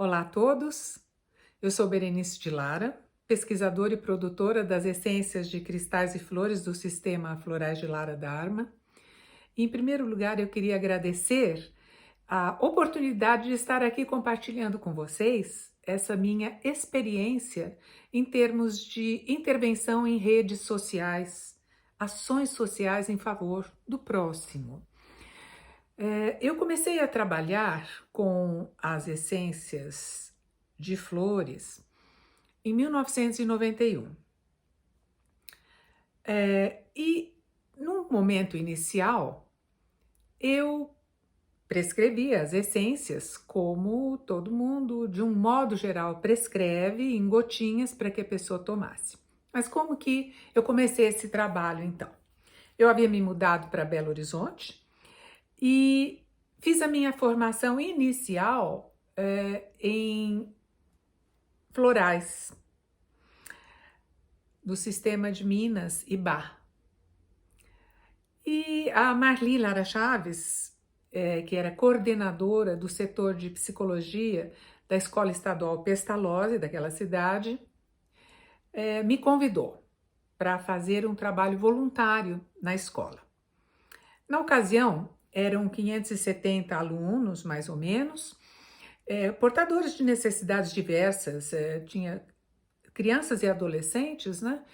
Olá a todos, eu sou Berenice de Lara, pesquisadora e produtora das essências de cristais e flores do Sistema Florais de Lara Dharma. Em primeiro lugar, eu queria agradecer a oportunidade de estar aqui compartilhando com vocês essa minha experiência em termos de intervenção em redes sociais, ações sociais em favor do próximo. Eu comecei a trabalhar com as essências de flores em 1991. E num momento inicial, eu prescrevi as essências como todo mundo, de um modo geral, prescreve em gotinhas para que a pessoa tomasse. Mas como que eu comecei esse trabalho então? Eu havia me mudado para Belo Horizonte e fiz a minha formação inicial em florais do sistema de Minas e Bar. E a Marli Lara Chaves, que era coordenadora do setor de psicologia da Escola Estadual Pestalozzi, daquela cidade, me convidou para fazer um trabalho voluntário na escola. Na ocasião, eram 570 alunos, mais ou menos, portadores de necessidades diversas, tinha crianças e adolescentes, né,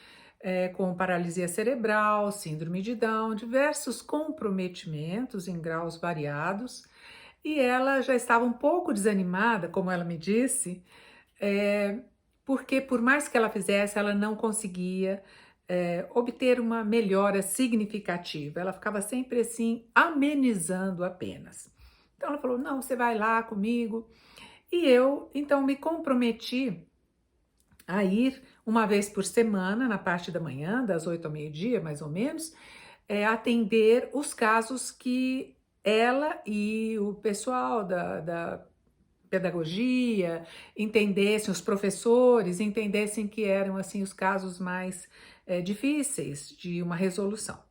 com paralisia cerebral, síndrome de Down, diversos comprometimentos em graus variados, e ela já estava um pouco desanimada, como ela me disse, porque por mais que ela fizesse, ela não conseguia obter uma melhora significativa, ela ficava sempre assim, amenizando apenas. Então ela falou, não, você vai lá comigo, e eu então me comprometi a ir uma vez por semana, na parte da manhã, das 8 ao meio-dia, mais ou menos, atender os casos que ela e o pessoal da pedagogia entendessem, os professores entendessem que eram assim os casos mais difíceis de uma resolução.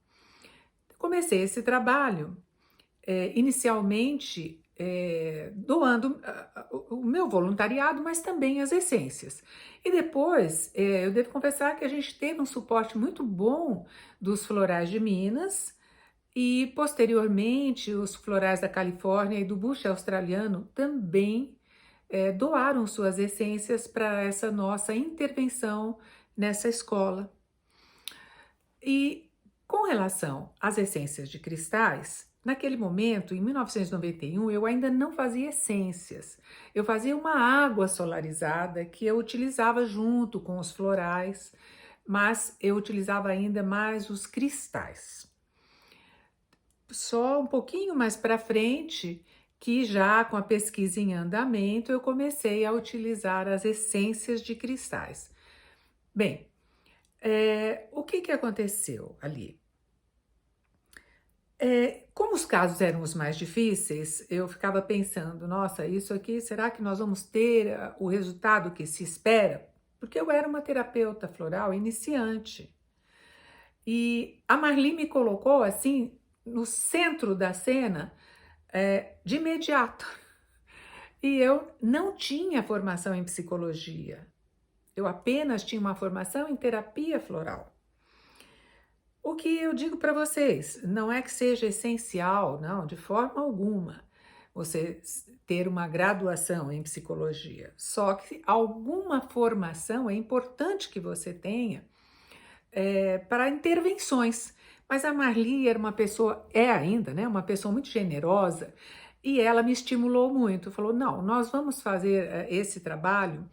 Comecei esse trabalho inicialmente doando o meu voluntariado, mas também as essências. E depois, eu devo confessar que a gente teve um suporte muito bom dos florais de Minas e, posteriormente, os florais da Califórnia e do bucho australiano também doaram suas essências para essa nossa intervenção nessa escola. E com relação às essências de cristais, naquele momento, em 1991, eu ainda não fazia essências. Eu fazia uma água solarizada que eu utilizava junto com os florais, mas eu utilizava ainda mais os cristais. Só um pouquinho mais para frente, que já com a pesquisa em andamento, eu comecei a utilizar as essências de cristais. Bem, o que aconteceu ali? Como os casos eram os mais difíceis, eu ficava pensando, nossa, isso aqui, será que nós vamos ter o resultado que se espera? Porque eu era uma terapeuta floral iniciante. E a Marli me colocou assim, no centro da cena, de imediato. E eu não tinha formação em psicologia. Eu apenas tinha uma formação em terapia floral. O que eu digo para vocês, não é que seja essencial, não, de forma alguma, você ter uma graduação em psicologia. Só que alguma formação é importante que você tenha para intervenções. Mas a Marli era uma pessoa, é ainda, né, uma pessoa muito generosa, e ela me estimulou muito, falou, não, nós vamos fazer esse trabalho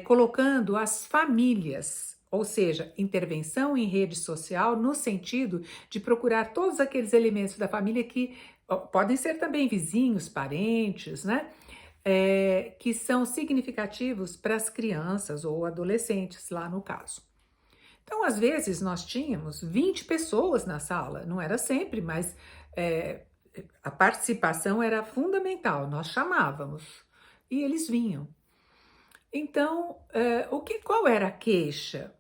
colocando as famílias, ou seja, intervenção em rede social, no sentido de procurar todos aqueles elementos da família que podem ser também vizinhos, parentes, né? Que são significativos para as crianças ou adolescentes, lá no caso. Então, às vezes, nós tínhamos 20 pessoas na sala, não era sempre, mas a participação era fundamental, nós chamávamos e eles vinham. Então, qual era a queixa?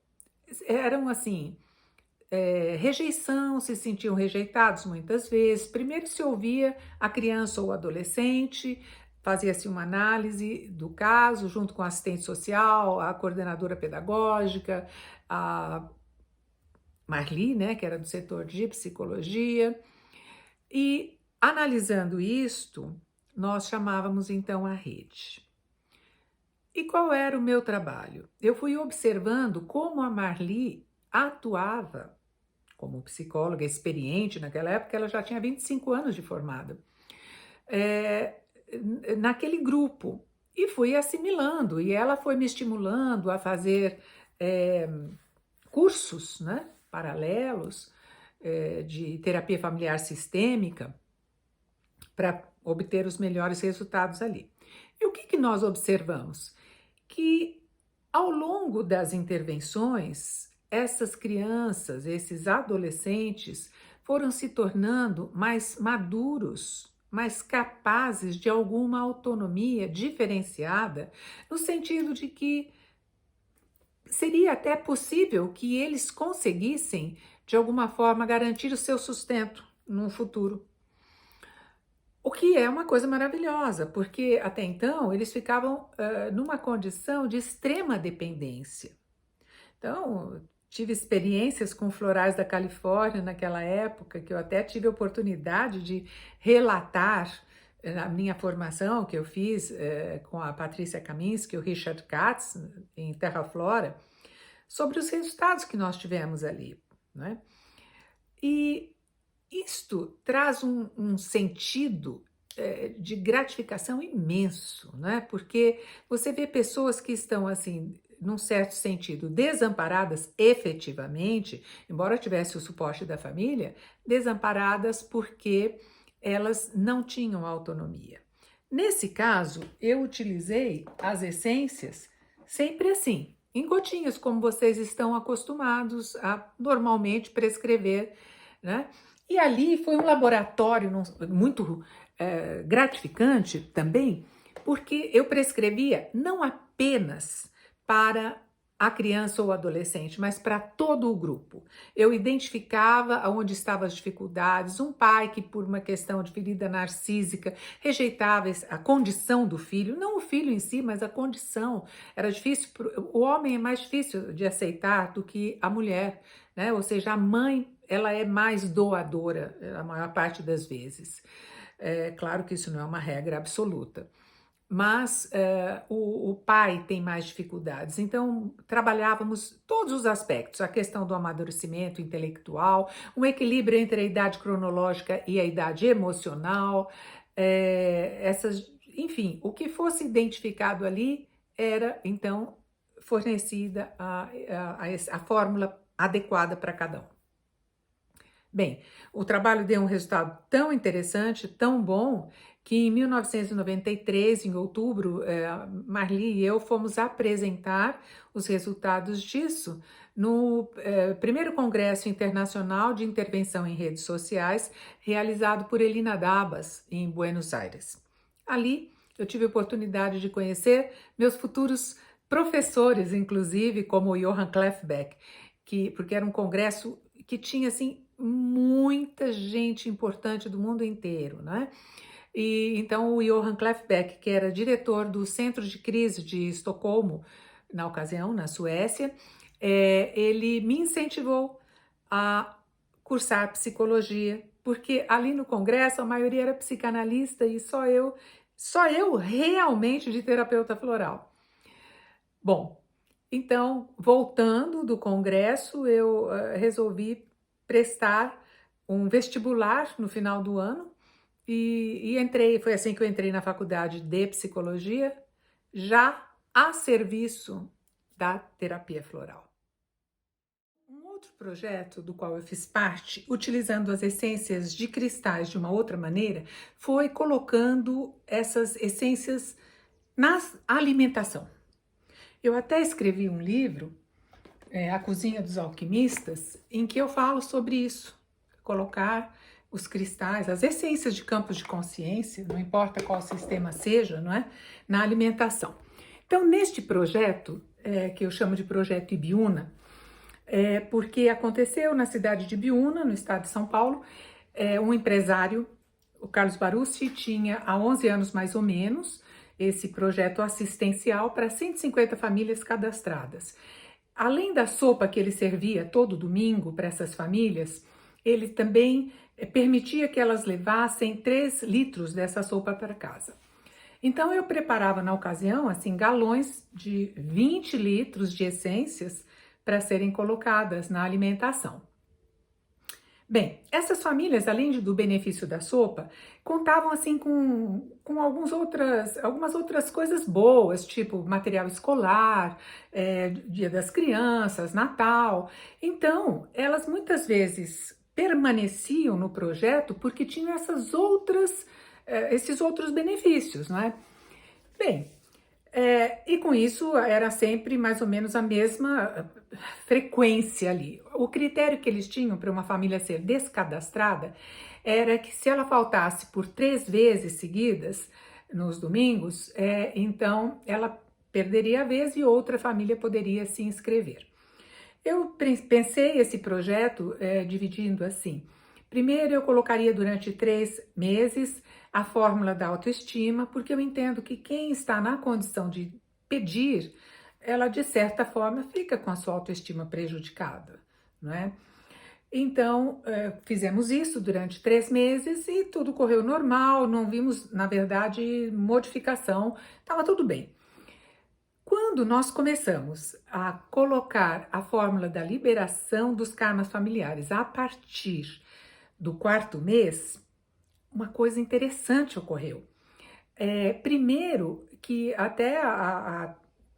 Eram assim, rejeição, se sentiam rejeitados muitas vezes. Primeiro se ouvia a criança ou o adolescente, fazia-se uma análise do caso, junto com a assistente social, a coordenadora pedagógica, a Marli, né, que era do setor de psicologia, e analisando isto, nós chamávamos então a rede. E qual era o meu trabalho? Eu fui observando como a Marli atuava como psicóloga experiente naquela época, ela já tinha 25 anos de formada, é, naquele grupo, e fui assimilando, e ela foi me estimulando a fazer cursos, né, paralelos, de terapia familiar sistêmica, para obter os melhores resultados ali. E o que nós observamos? Que ao longo das intervenções, essas crianças, esses adolescentes foram se tornando mais maduros, mais capazes de alguma autonomia diferenciada, no sentido de que seria até possível que eles conseguissem, de alguma forma, garantir o seu sustento no futuro. O que é uma coisa maravilhosa, porque até então eles ficavam numa condição de extrema dependência. Então, tive experiências com florais da Califórnia naquela época, que eu até tive a oportunidade de relatar na minha formação que eu fiz com a Patrícia Kaminski e o Richard Katz em Terra Flora, sobre os resultados que nós tivemos ali, né? E isto traz um sentido de gratificação imenso, né? Porque você vê pessoas que estão assim, num certo sentido, desamparadas efetivamente, embora tivesse o suporte da família, desamparadas porque elas não tinham autonomia. Nesse caso, eu utilizei as essências sempre assim, em gotinhas, como vocês estão acostumados a normalmente prescrever, né? E ali foi um laboratório muito gratificante também, porque eu prescrevia não apenas para a criança ou adolescente, mas para todo o grupo. Eu identificava onde estavam as dificuldades, um pai que por uma questão de ferida narcísica rejeitava a condição do filho, não o filho em si, mas a condição. Era difícil, o homem é mais difícil de aceitar do que a mulher, né? Ou seja, a mãe, ela é mais doadora a maior parte das vezes. É claro que isso não é uma regra absoluta, mas o pai tem mais dificuldades. Então, trabalhávamos todos os aspectos, a questão do amadurecimento intelectual, um equilíbrio entre a idade cronológica e a idade emocional, enfim, o que fosse identificado ali era, então, fornecida a fórmula adequada para cada um. Bem, o trabalho deu um resultado tão interessante, tão bom, que em 1993, em outubro, Marli e eu fomos apresentar os resultados disso no primeiro Congresso Internacional de Intervenção em Redes Sociais, realizado por Elina Dabas, em Buenos Aires. Ali, eu tive a oportunidade de conhecer meus futuros professores, inclusive, como o Johann Kleffbeck, porque era um congresso que tinha, assim, muita gente importante do mundo inteiro, né? E então o Johann Kleffbeck, que era diretor do Centro de Crise de Estocolmo, na ocasião, na Suécia, ele me incentivou a cursar psicologia, porque ali no congresso a maioria era psicanalista e só eu realmente de terapeuta floral. Bom, então, voltando do congresso, eu resolvi prestar um vestibular no final do ano e entrei, foi assim que eu entrei na faculdade de psicologia, já a serviço da terapia floral. Um outro projeto do qual eu fiz parte, utilizando as essências de cristais de uma outra maneira, foi colocando essas essências na alimentação. Eu até escrevi um livro, A Cozinha dos Alquimistas, em que eu falo sobre isso, colocar os cristais, as essências de campos de consciência, não importa qual sistema seja, não é? Na alimentação. Então, neste projeto, que eu chamo de Projeto Ibiúna, porque aconteceu na cidade de Ibiúna, no estado de São Paulo, um empresário, o Carlos Barussi tinha há 11 anos mais ou menos esse projeto assistencial para 150 famílias cadastradas. Além da sopa que ele servia todo domingo para essas famílias, ele também permitia que elas levassem 3 litros dessa sopa para casa. Então eu preparava na ocasião, assim, galões de 20 litros de essências para serem colocadas na alimentação. Bem, essas famílias, além do benefício da sopa, contavam assim com algumas outras coisas boas, tipo material escolar, Dia das Crianças, Natal. Então, elas muitas vezes permaneciam no projeto porque tinham esses outros benefícios, não é? Bem, e com isso era sempre mais ou menos a mesma frequência ali. O critério que eles tinham para uma família ser descadastrada era que se ela faltasse por 3 vezes seguidas nos domingos, então ela perderia a vez e outra família poderia se inscrever. Eu pensei esse projeto dividindo assim. Primeiro, eu colocaria durante 3 meses a fórmula da autoestima, porque eu entendo que quem está na condição de pedir, ela de certa forma fica com a sua autoestima prejudicada, não é? Então, fizemos isso durante 3 meses e tudo correu normal, não vimos, na verdade, modificação, estava tudo bem. Quando nós começamos a colocar a fórmula da liberação dos karmas familiares a partir do 4º mês, uma coisa interessante ocorreu. Primeiro, que até a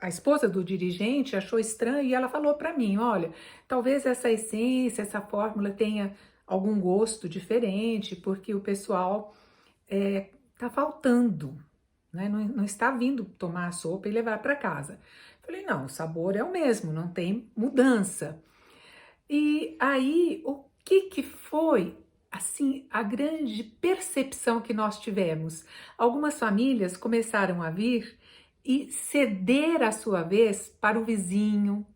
esposa do dirigente achou estranho e ela falou para mim, olha, talvez essa essência, essa fórmula tenha algum gosto diferente, porque o pessoal está faltando, né? Não está vindo tomar a sopa e levar para casa. Falei, não, o sabor é o mesmo, não tem mudança. E aí, o que foi, assim, a grande percepção que nós tivemos? Algumas famílias começaram a vir e ceder a sua vez para o vizinho.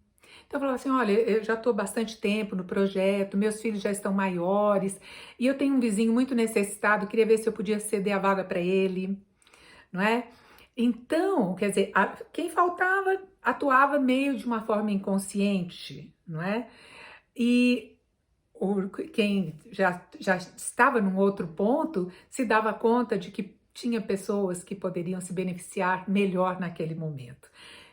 Então, eu falava assim, olha, eu já estou bastante tempo no projeto, meus filhos já estão maiores, e eu tenho um vizinho muito necessitado, queria ver se eu podia ceder a vaga para ele, não é? Então, quer dizer, quem faltava atuava meio de uma forma inconsciente, não é? E quem já estava num outro ponto se dava conta de que tinha pessoas que poderiam se beneficiar melhor naquele momento.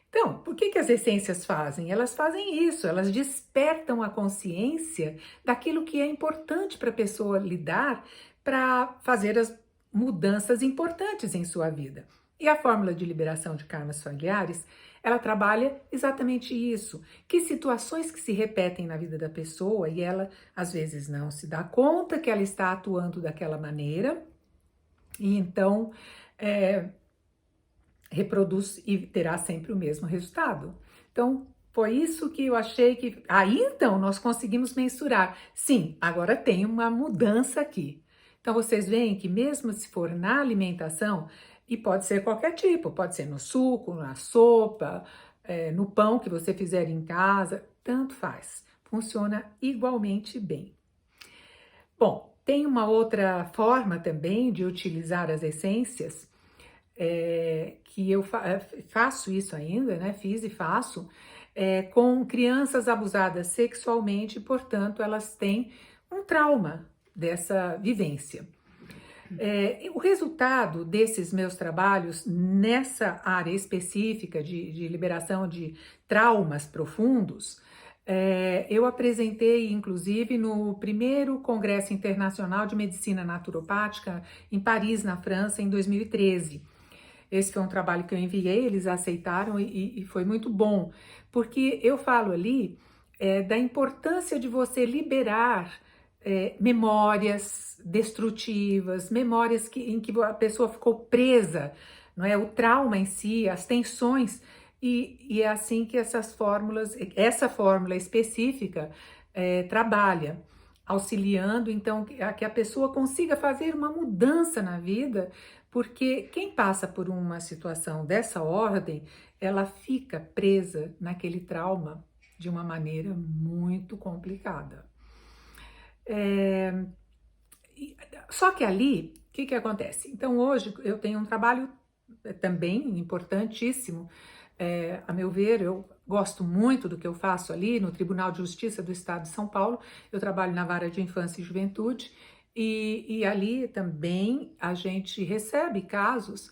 Então, por que as essências fazem? Elas fazem isso, elas despertam a consciência daquilo que é importante para a pessoa lidar para fazer as mudanças importantes em sua vida. E a fórmula de liberação de karmas familiares, ela trabalha exatamente isso. Que situações que se repetem na vida da pessoa e ela às vezes não se dá conta que ela está atuando daquela maneira, e então reproduz e terá sempre o mesmo resultado. Então, foi isso que eu achei que... Aí, então, nós conseguimos mensurar. Sim, agora tem uma mudança aqui. Então, vocês veem que mesmo se for na alimentação, e pode ser qualquer tipo, pode ser no suco, na sopa, no pão que você fizer em casa, tanto faz. Funciona igualmente bem. Bom, tem uma outra forma também de utilizar as essências, que eu faço isso ainda, né? Fiz e faço, com crianças abusadas sexualmente, portanto, elas têm um trauma dessa vivência. O resultado desses meus trabalhos nessa área específica de liberação de traumas profundos, eu apresentei, inclusive, no primeiro Congresso Internacional de Medicina Naturopática em Paris, na França, em 2013. Esse foi um trabalho que eu enviei, eles aceitaram e foi muito bom, porque eu falo ali da importância de você liberar memórias destrutivas, memórias em que a pessoa ficou presa, não é? O trauma em si, as tensões, e é assim que essa fórmula específica trabalha, auxiliando então que a pessoa consiga fazer uma mudança na vida, porque quem passa por uma situação dessa ordem, ela fica presa naquele trauma de uma maneira muito complicada. Só que ali que acontece? Então, hoje eu tenho um trabalho também importantíssimo. A meu ver, eu gosto muito do que eu faço ali no Tribunal de Justiça do Estado de São Paulo. Eu trabalho na vara de infância e juventude e ali também a gente recebe casos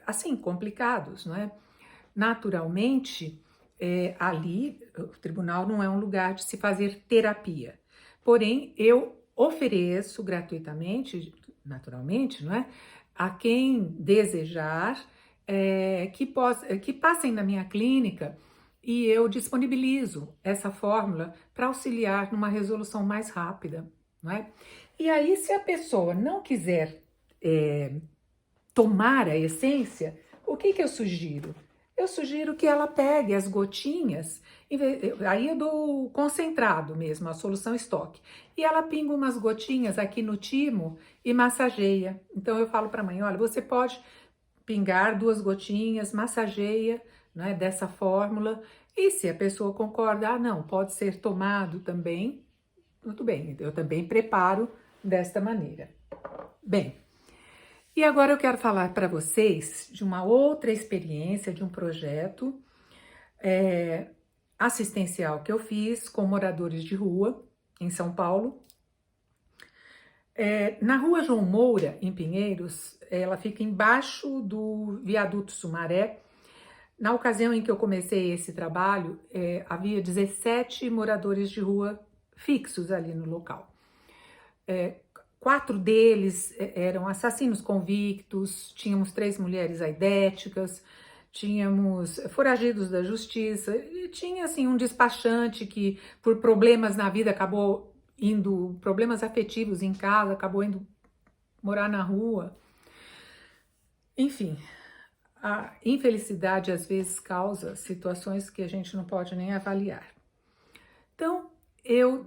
assim, complicados, não é? Naturalmente, ali o tribunal não é um lugar de se fazer terapia. Porém, eu ofereço gratuitamente, naturalmente, não é? A quem desejar que passem na minha clínica e eu disponibilizo essa fórmula para auxiliar numa resolução mais rápida, não é? E aí, se a pessoa não quiser tomar a essência, o que eu sugiro? Eu sugiro que ela pegue as gotinhas, aí eu dou concentrado mesmo, a solução estoque, e ela pinga umas gotinhas aqui no timo e massageia. Então eu falo para a mãe, olha, você pode pingar 2 gotinhas, massageia, né, dessa fórmula, e se a pessoa concorda, ah, não, pode ser tomado também, tudo bem, eu também preparo desta maneira. Bem, e agora eu quero falar para vocês de uma outra experiência, de um projeto assistencial que eu fiz com moradores de rua em São Paulo. Na rua João Moura, em Pinheiros, ela fica embaixo do viaduto Sumaré. Na ocasião em que eu comecei esse trabalho, havia 17 moradores de rua fixos ali no local. 4 deles eram assassinos convictos, tínhamos 3 mulheres aidéticas, tínhamos foragidos da justiça, e tinha assim um despachante que por problemas na vida acabou indo, problemas afetivos em casa, acabou indo morar na rua. Enfim, a infelicidade às vezes causa situações que a gente não pode nem avaliar. Então, eu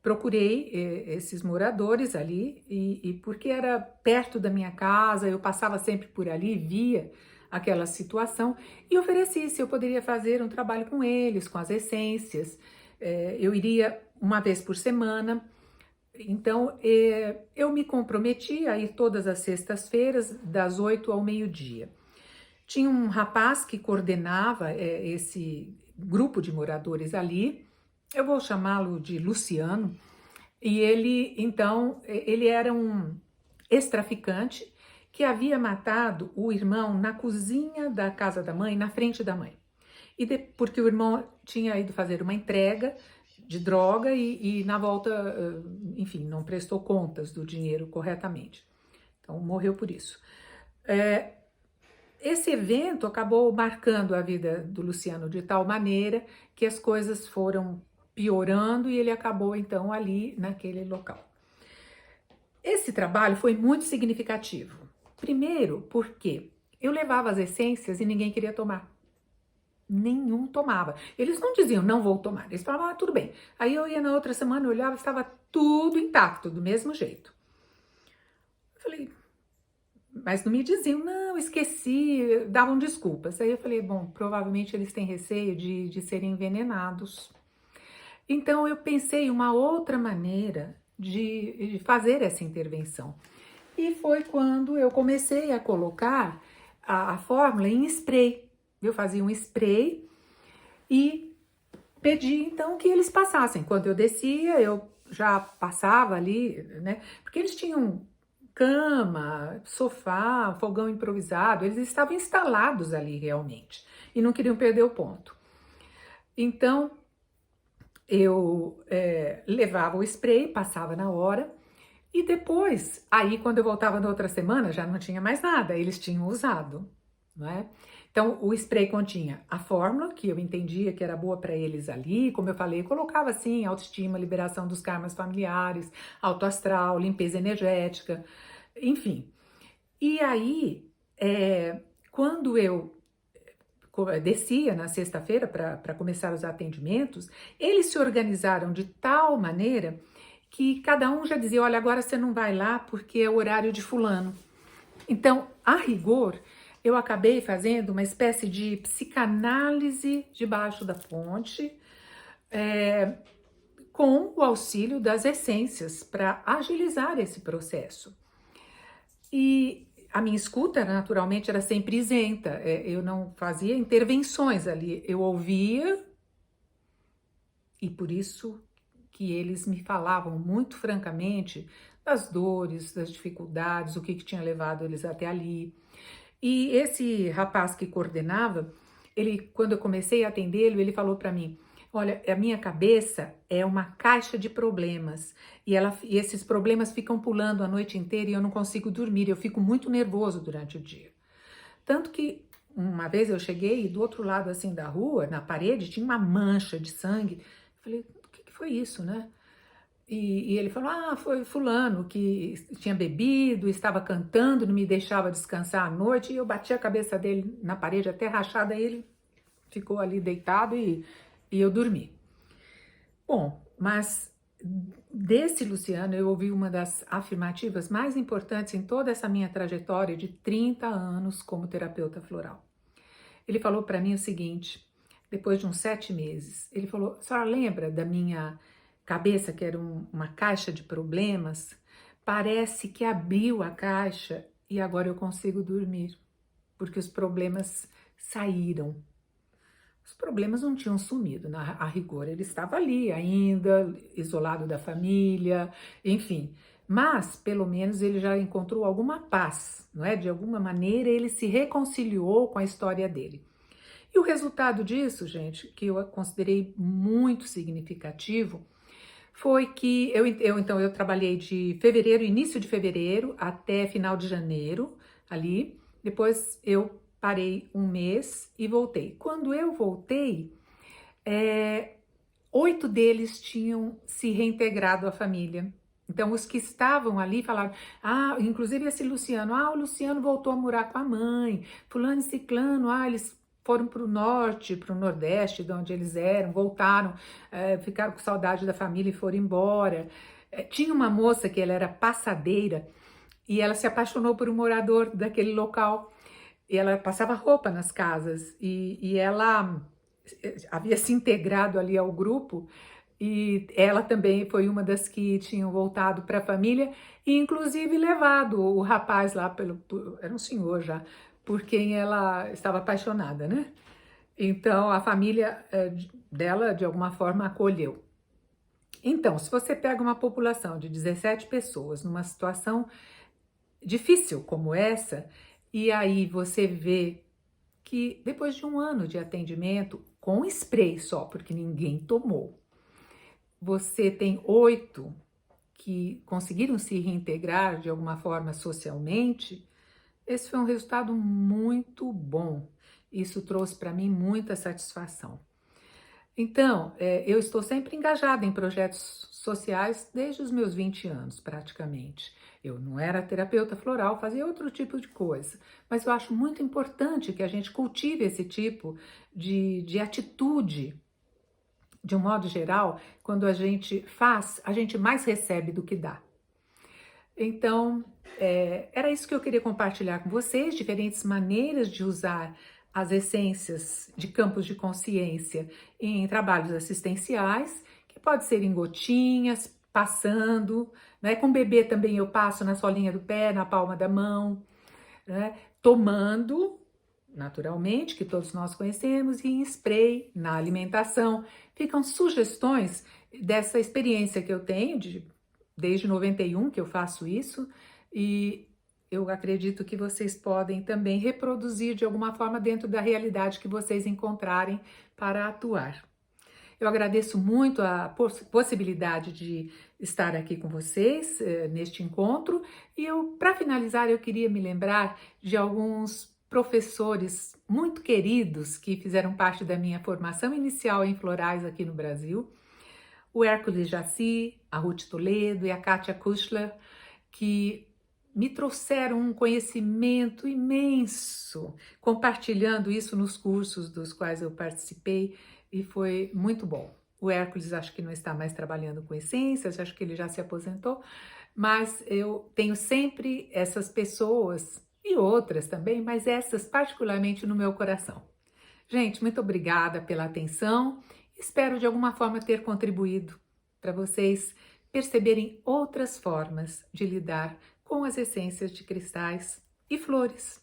procurei esses moradores ali e porque era perto da minha casa, eu passava sempre por ali, via aquela situação e ofereci se eu poderia fazer um trabalho com eles, com as essências. Eu iria uma vez por semana. Então, eu me comprometi a ir todas as sextas-feiras, das 8 ao meio-dia. Tinha um rapaz que coordenava esse grupo de moradores ali, eu vou chamá-lo de Luciano, e ele, então, ele era um ex-traficante que havia matado o irmão na cozinha da casa da mãe, na frente da mãe. Porque o irmão tinha ido fazer uma entrega de droga e na volta, enfim, não prestou contas do dinheiro corretamente. Então, morreu por isso. Esse evento acabou marcando a vida do Luciano de tal maneira que as coisas foram piorando e ele acabou então ali naquele local. Esse trabalho foi muito significativo. Primeiro, porque eu levava as essências e ninguém queria tomar. Nenhum tomava. Eles não diziam, não vou tomar. Eles falavam, ah, tudo bem. Aí eu ia na outra semana, eu olhava, estava tudo intacto, do mesmo jeito. Eu falei, mas não me diziam, não, esqueci, davam desculpas. Aí eu falei, bom, provavelmente eles têm receio de serem envenenados. Então eu pensei uma outra maneira de fazer essa intervenção. E foi quando eu comecei a colocar a fórmula em spray. Eu fazia um spray e pedi então que eles passassem. Quando eu descia, eu já passava ali, né? Porque eles tinham cama, sofá, fogão improvisado, eles estavam instalados ali realmente e não queriam perder o ponto. Então, eu levava o spray, passava na hora e depois, aí quando eu voltava na outra semana, já não tinha mais nada, eles tinham usado, não é? Então, o spray continha a fórmula, que eu entendia que era boa para eles ali, como eu falei, eu colocava assim, autoestima, liberação dos karmas familiares, autoastral, limpeza energética, enfim. E aí, quando eu descia na sexta-feira para começar os atendimentos, eles se organizaram de tal maneira que cada um já dizia, olha, agora você não vai lá porque é o horário de fulano. Então, a rigor, eu acabei fazendo uma espécie de psicanálise debaixo da ponte, com o auxílio das essências para agilizar esse processo. E a minha escuta, naturalmente, era sempre isenta. Eu não fazia intervenções ali. Eu ouvia e por isso que eles me falavam muito francamente das dores, das dificuldades, o que tinha levado eles até ali. E esse rapaz que coordenava, ele, quando eu comecei a atendê-lo, ele falou para mim: olha, a minha cabeça é uma caixa de problemas e esses problemas ficam pulando a noite inteira e eu não consigo dormir, eu fico muito nervoso durante o dia. Tanto que uma vez eu cheguei e do outro lado assim da rua, na parede, tinha uma mancha de sangue. Eu falei: o que foi isso, né? E ele falou: ah, foi fulano que tinha bebido, estava cantando, não me deixava descansar à noite, e eu bati a cabeça dele na parede até rachada, e ele ficou ali deitado e eu dormi. Bom, mas desse Luciano eu ouvi uma das afirmativas mais importantes em toda essa minha trajetória de 30 anos como terapeuta floral. Ele falou para mim o seguinte, depois de uns 7 meses, ele falou: a senhora lembra da minha cabeça, que era uma caixa de problemas? Parece que abriu a caixa e agora eu consigo dormir, porque os problemas saíram. Os problemas não tinham sumido, a rigor, ele estava ali ainda, isolado da família, enfim. Mas, pelo menos, ele já encontrou alguma paz, não é? De alguma maneira, ele se reconciliou com a história dele. E o resultado disso, gente, que eu considerei muito significativo, foi que eu trabalhei de fevereiro, início de fevereiro até final de janeiro, ali. Depois eu parei um mês e voltei. Quando eu voltei, 8 deles tinham se reintegrado à família. Então, os que estavam ali falaram, inclusive esse Luciano, o Luciano voltou a morar com a mãe, fulano e ciclano, eles foram para o norte, para o nordeste, de onde eles eram, voltaram, ficaram com saudade da família e foram embora. Tinha uma moça que ela era passadeira e ela se apaixonou por um morador daquele local. E ela passava roupa nas casas e ela havia se integrado ali ao grupo e ela também foi uma das que tinham voltado para a família e inclusive levado o rapaz lá, era um senhor já, por quem ela estava apaixonada, né? Então a família dela de alguma forma acolheu. Então, se você pega uma população de 17 pessoas numa situação difícil como essa, e aí você vê que depois de um ano de atendimento, com spray só, porque ninguém tomou, você tem 8 que conseguiram se reintegrar de alguma forma socialmente, esse foi um resultado muito bom. Isso trouxe para mim muita satisfação. Então, eu estou sempre engajada em projetos sociais desde os meus 20 anos, praticamente. Eu não era terapeuta floral, fazia outro tipo de coisa, mas eu acho muito importante que a gente cultive esse tipo de atitude. De um modo geral, quando a gente faz, a gente mais recebe do que dá. Então, era isso que eu queria compartilhar com vocês, diferentes maneiras de usar as essências de campos de consciência em trabalhos assistenciais, que pode ser em gotinhas, passando, né? Com bebê também eu passo na solinha do pé, na palma da mão, né? Tomando, naturalmente, que todos nós conhecemos, e em spray, na alimentação. Ficam sugestões dessa experiência que eu tenho desde 91 que eu faço isso, e eu acredito que vocês podem também reproduzir de alguma forma dentro da realidade que vocês encontrarem para atuar. Eu agradeço muito a possibilidade de estar aqui com vocês neste encontro e para finalizar, eu queria me lembrar de alguns professores muito queridos que fizeram parte da minha formação inicial em florais aqui no Brasil, o Hércules Jaci, a Ruth Toledo e a Kátia Kuchler, que me trouxeram um conhecimento imenso, compartilhando isso nos cursos dos quais eu participei e foi muito bom. O Hércules acho que não está mais trabalhando com essências, acho que ele já se aposentou, mas eu tenho sempre essas pessoas e outras também, mas essas particularmente no meu coração. Gente, muito obrigada pela atenção. Espero de alguma forma ter contribuído para vocês perceberem outras formas de lidar com as essências de cristais e flores.